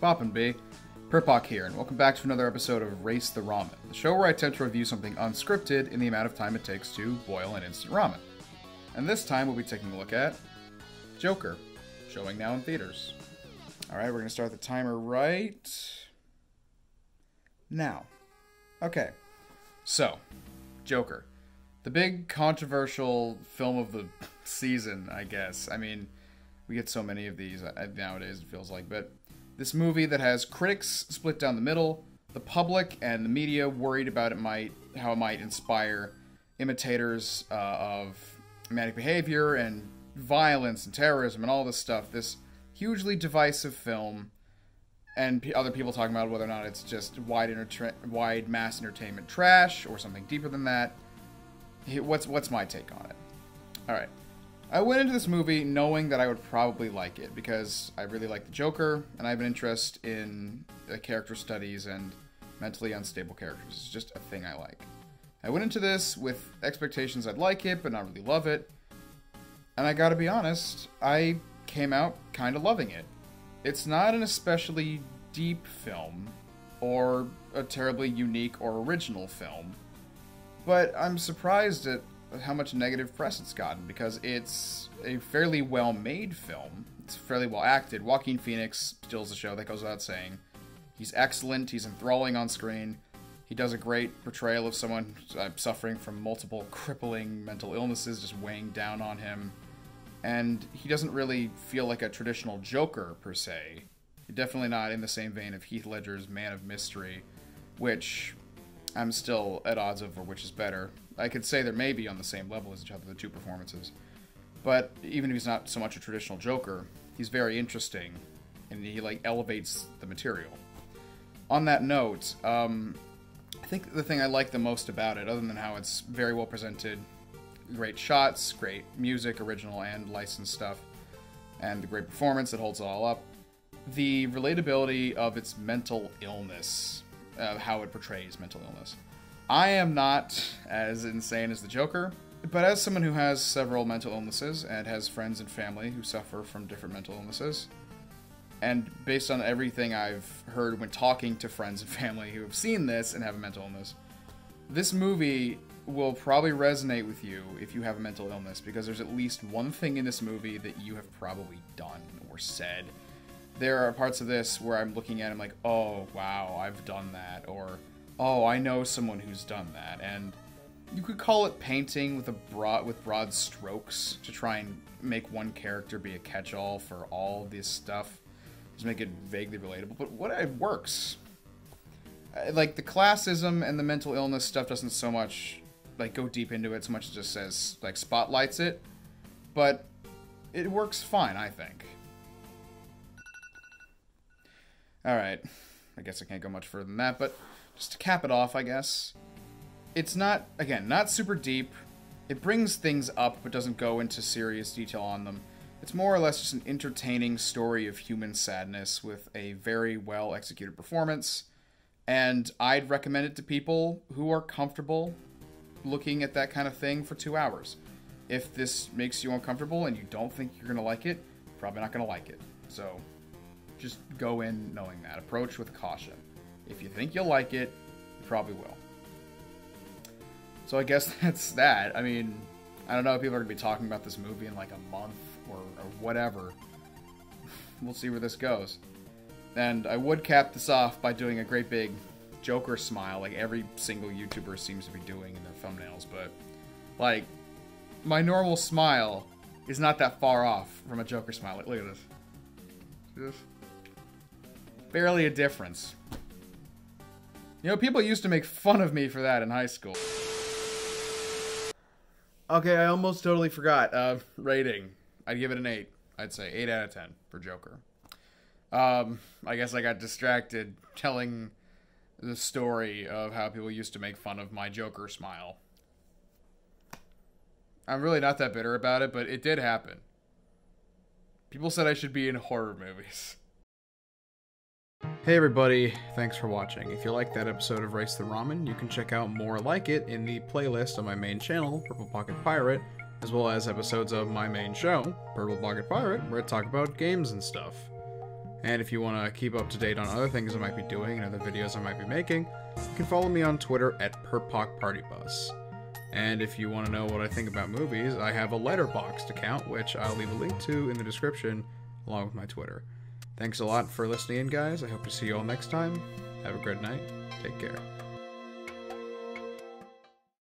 Poppin' B? Perpock here, and welcome back to another episode of Race the Ramen, the show where I attempt to review something unscripted in the amount of time it takes to boil an instant ramen. And this time we'll be taking a look at Joker, showing now in theaters. Alright, we're going to start the timer right now. Okay, so, Joker. The big controversial film of the season, I guess. I mean, we get so many of these nowadays, it feels like, but this movie that has critics split down the middle, the public and the media worried about how it might inspire imitators of manic behavior and violence and terrorism and all this stuff. This hugely divisive film, and other people talking about whether or not it's just wide mass entertainment trash or something deeper than that. What's my take on it? All right. I went into this movie knowing that I would probably like it because I really like the Joker, and I have an interest in character studies and mentally unstable characters. It's just a thing I like. I went into this with expectations I'd like it, but not really love it. And I gotta be honest, I came out kind of loving it. It's not an especially deep film, or a terribly unique or original film, but I'm surprised at how much negative press it's gotten, because it's a fairly well-made film. It's fairly well acted. Joaquin Phoenix steals the show, that goes without saying. He's excellent, he's enthralling on screen. He does a great portrayal of someone suffering from multiple crippling mental illnesses just weighing down on him. And he doesn't really feel like a traditional Joker, per se. Definitely not in the same vein of Heath Ledger's Man of Mystery, which I'm still at odds over which is better. I could say they're maybe on the same level as each other, the two performances. But even if he's not so much a traditional Joker, he's very interesting, and he, elevates the material. On that note, I think the thing I like the most about it, other than how it's very well presented, great shots, great music, original and licensed stuff, and the great performance that holds it all up, the relatability of its mental illness, how it portrays mental illness. I am not as insane as the Joker, but as someone who has several mental illnesses and has friends and family who suffer from different mental illnesses, and based on everything I've heard when talking to friends and family who have seen this and have a mental illness, this movie will probably resonate with you if you have a mental illness, because there's at least one thing in this movie that you have probably done or said. There are parts of this where I'm looking at it, I'm like, oh, wow, I've done that, or oh, I know someone who's done that. And you could call it painting with broad strokes to try and make one character be a catch-all for all this stuff, just make it vaguely relatable. But it works. Like, the classism and the mental illness stuff doesn't so much go deep into it, so much as just says spotlights it, but it works fine, I think. All right, I guess I can't go much further than that, but just to cap it off, I guess, it's not, again, not super deep. It brings things up, but doesn't go into serious detail on them. It's more or less just an entertaining story of human sadness with a very well-executed performance, and I'd recommend it to people who are comfortable looking at that kind of thing for 2 hours. If this makes you uncomfortable and you don't think you're going to like it, you're probably not going to like it. So, just go in knowing that. Approach with caution. If you think you'll like it, you probably will. So I guess that's that. I mean, I don't know if people are going to be talking about this movie in a month or whatever. We'll see where this goes. And I would cap this off by doing a great big Joker smile like every single YouTuber seems to be doing in their thumbnails. But, my normal smile is not that far off from a Joker smile. Look at this. See this? Barely a difference. You know, people used to make fun of me for that in high school. Okay, I almost totally forgot. Rating. I'd give it an 8. I'd say 8 out of 10 for Joker. I guess I got distracted telling the story of how people used to make fun of my Joker smile. I'm really not that bitter about it, but it did happen. People said I should be in horror movies. Hey everybody, thanks for watching. If you liked that episode of Race the Ramen, you can check out more like it in the playlist on my main channel, Purple Pocket Pirate, as well as episodes of my main show, Purple Pocket Pirate, where I talk about games and stuff. And if you want to keep up to date on other things I might be doing and other videos I might be making, you can follow me on Twitter at @PerpocPartyBus. And if you want to know what I think about movies, I have a Letterboxd account, which I'll leave a link to in the description, along with my Twitter. Thanks a lot for listening in, guys. I hope to see you all next time. Have a good night. Take care.